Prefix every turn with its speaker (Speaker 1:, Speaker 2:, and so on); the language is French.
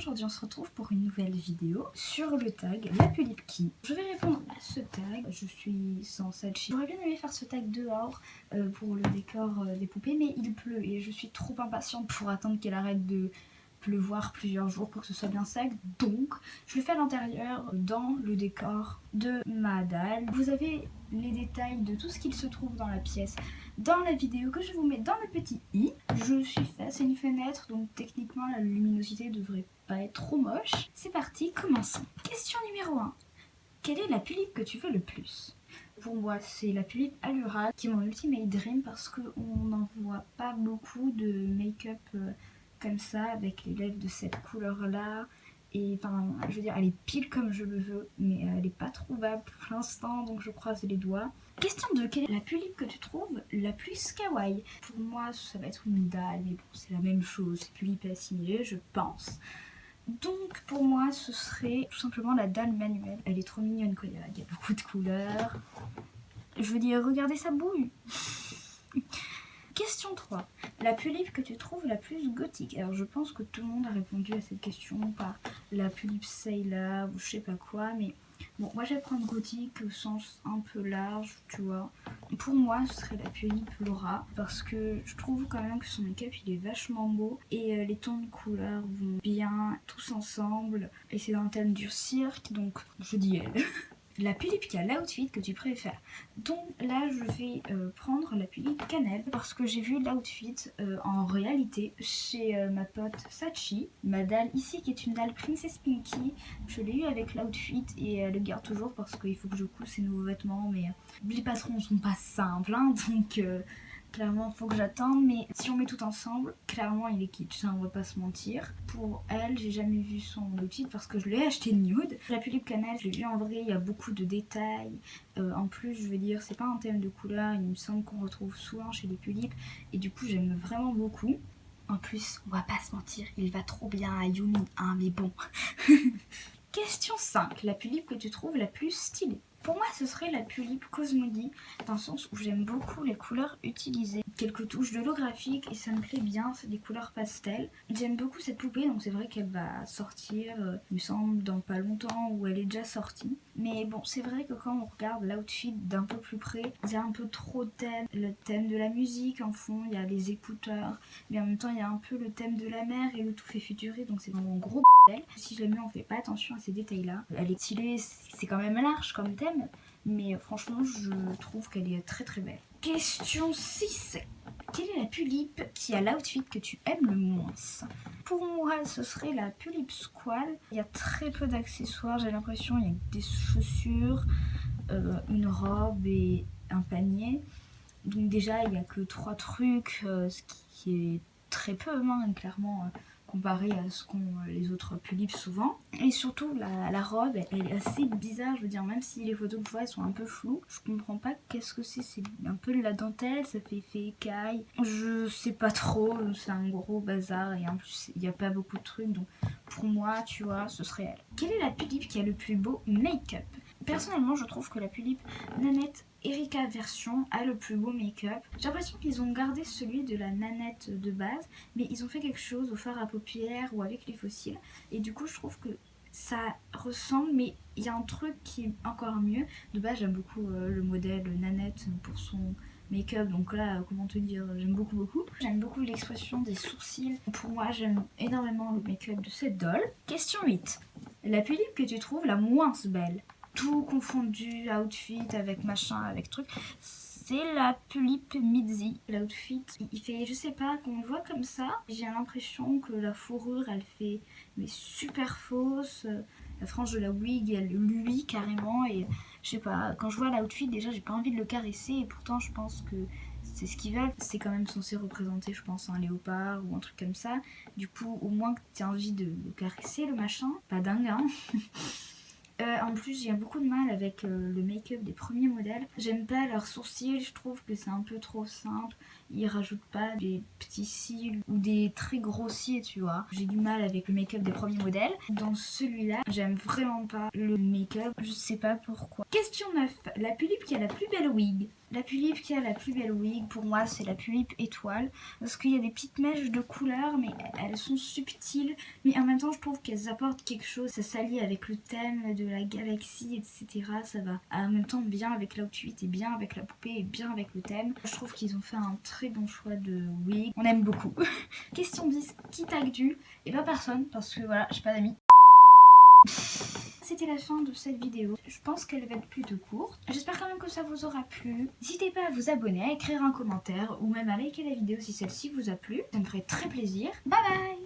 Speaker 1: aujourd'hui on se retrouve pour une nouvelle vidéo sur le tag La Pulippe qui. Je vais répondre à ce tag, je suis sans Sachi. J'aurais bien aimé faire ce tag dehors pour le décor des poupées, mais il pleut et je suis trop impatiente pour attendre qu'elle arrête de pleuvoir plusieurs jours pour que ce soit bien sec. Donc je le fais à l'intérieur dans le décor de ma dalle. Vous avez les détails de tout ce qu'il se trouve dans la pièce dans la vidéo que je vous mets dans le petit i. Je suis face à une fenêtre, donc techniquement la luminosité devrait pas être trop moche. C'est parti, commençons. Question numéro 1. Quelle est la Pulippe que tu veux le plus? Pour moi, c'est la Pulippe Allura qui est mon ultimate dream parce qu'on n'en voit pas beaucoup de make-up comme ça avec les lèvres de cette couleur là. Et enfin, je veux dire, elle est pile comme je le veux, mais elle n'est pas trouvable pour l'instant, donc je croise les doigts. Question 2. Quelle est la Pulippe que tu trouves la plus kawaii? Pour moi, ça va être une dalle, mais bon, c'est la même chose, c'est Pulippe assimilée, je pense. Donc pour moi, ce serait tout simplement la dalle manuelle. Elle est trop mignonne, quoi. Il y a beaucoup de couleurs. Je veux dire, regardez sa bouille. Question 3. La Pulippe que tu trouves la plus gothique? Alors je pense que tout le monde a répondu à cette question par la Pulippe Sayla ou je sais pas quoi, mais bon, moi je vais prendre gothique au sens un peu large, tu vois. Pour moi, ce serait la Pulippe Laura parce que je trouve quand même que son make-up il est vachement beau et les tons de couleurs vont bien tous ensemble et c'est dans le thème du cirque, donc je dis elle. La Pulippe qui a l'outfit que tu préfères. Donc là je vais prendre la Pulippe Cannelle parce que j'ai vu l'outfit en réalité chez ma pote Sachi. Ma dalle ici qui est une dalle Princess Pinky. Je l'ai eu avec l'outfit et elle le garde toujours parce qu'il faut que je coule ses nouveaux vêtements. Mais les patrons sont pas simples hein, donc clairement faut que j'attende, mais si on met tout ensemble, clairement il est kitsch, ça on va pas se mentir. Pour elle, j'ai jamais vu son outfit parce que je l'ai acheté nude. La Pulippe Cannelle, je l'ai vu en vrai, il y a beaucoup de détails. En plus, je veux dire, c'est pas un thème de couleur, il me semble qu'on retrouve souvent chez les Pulippes. Et du coup, j'aime vraiment beaucoup. En plus, on va pas se mentir, il va trop bien à Yumi, hein, mais bon. Question 5. La Pulippe que tu trouves la plus stylée? Pour moi, ce serait la Pulippe Cosmodi, dans le sens où j'aime beaucoup les couleurs utilisées. Quelques touches d'holographique et ça me plaît bien, c'est des couleurs pastel. J'aime beaucoup cette poupée, donc c'est vrai qu'elle va sortir, il me semble, dans pas longtemps, ou elle est déjà sortie. Mais bon, c'est vrai que quand on regarde l'outfit d'un peu plus près, il y a un peu trop de thème. Le thème de la musique en fond, il y a les écouteurs, mais en même temps, il y a un peu le thème de la mer et le tout fait futuriste, donc c'est vraiment gros. Si jamais on fait pas attention à ces détails là, elle est stylée, c'est quand même large comme thème, mais franchement je trouve qu'elle est très très belle. Question 6. Quelle est la Pulippe qui a l'outfit que tu aimes le moins? Pour moi ce serait la Pulippe Squall. Il y a très peu d'accessoires, j'ai l'impression, il y a des chaussures, une robe et un panier. Donc déjà il n'y a que 3 trucs, ce qui est très peu hein, clairement comparé à ce qu'ont les autres Pulippes souvent. Et surtout la robe elle est assez bizarre, je veux dire, même si les photos que je vois elles sont un peu floues, je comprends pas qu'est-ce que c'est un peu de la dentelle, ça fait effet écaille, je sais pas trop, c'est un gros bazar et en plus il n'y a pas beaucoup de trucs, donc pour moi tu vois ce serait elle. Quelle est la Pulippe qui a le plus beau make-up? Personnellement je trouve que la Pulippe Nanette Erika version a le plus beau make-up. J'ai l'impression qu'ils ont gardé celui de la Nanette de base, mais ils ont fait quelque chose au fard à paupières ou avec les fossiles. Et du coup, je trouve que ça ressemble, mais il y a un truc qui est encore mieux. De base, j'aime beaucoup le modèle Nanette pour son make-up, donc là, comment te dire, j'aime beaucoup. J'aime beaucoup l'expression des sourcils. Pour moi, j'aime énormément le make-up de cette doll. Question 8. La Pulippe que tu trouves la moins belle? Tout confondu, outfit avec machin, avec truc, c'est la Pulippe Midzi. L'outfit, il fait, je sais pas, quand on le voit comme ça, j'ai l'impression que la fourrure, elle fait mais super fausse. La frange de la wig, elle lui carrément, et je sais pas, quand je vois l'outfit, déjà j'ai pas envie de le caresser, et pourtant je pense que c'est ce qu'ils veulent. C'est quand même censé représenter, je pense, un léopard ou un truc comme ça. Du coup, au moins que tu aies envie de le caresser, le machin. Pas dingue, hein. En plus j'ai beaucoup de mal avec le make-up des premiers modèles. J'aime pas leurs sourcils, je trouve que c'est un peu trop simple. Ils rajoutent pas des petits cils ou des très gros cils, tu vois. J'ai du mal avec le make-up des premiers modèles. Dans celui-là, j'aime vraiment pas le make-up, je sais pas pourquoi. Question 9. La Pulippe qui a la plus belle wig? La Pulip qui a la plus belle wig, pour moi c'est la Pulip étoile, parce qu'il y a des petites mèches de couleur, mais elles sont subtiles, mais en même temps je trouve qu'elles apportent quelque chose, ça s'allie avec le thème de la galaxie, etc. Ça va en même temps bien avec l'outfit et bien avec la poupée et bien avec le thème. Je trouve qu'ils ont fait un très bon choix de wig, on aime beaucoup. Question 10, qui t'a dû? Et pas personne, parce que voilà, j'ai pas d'amis. C'était la fin de cette vidéo. Je pense qu'elle va être plutôt courte. J'espère quand même que ça vous aura plu. N'hésitez pas à vous abonner, à écrire un commentaire ou même à liker la vidéo si celle-ci vous a plu. Ça me ferait très plaisir. Bye bye!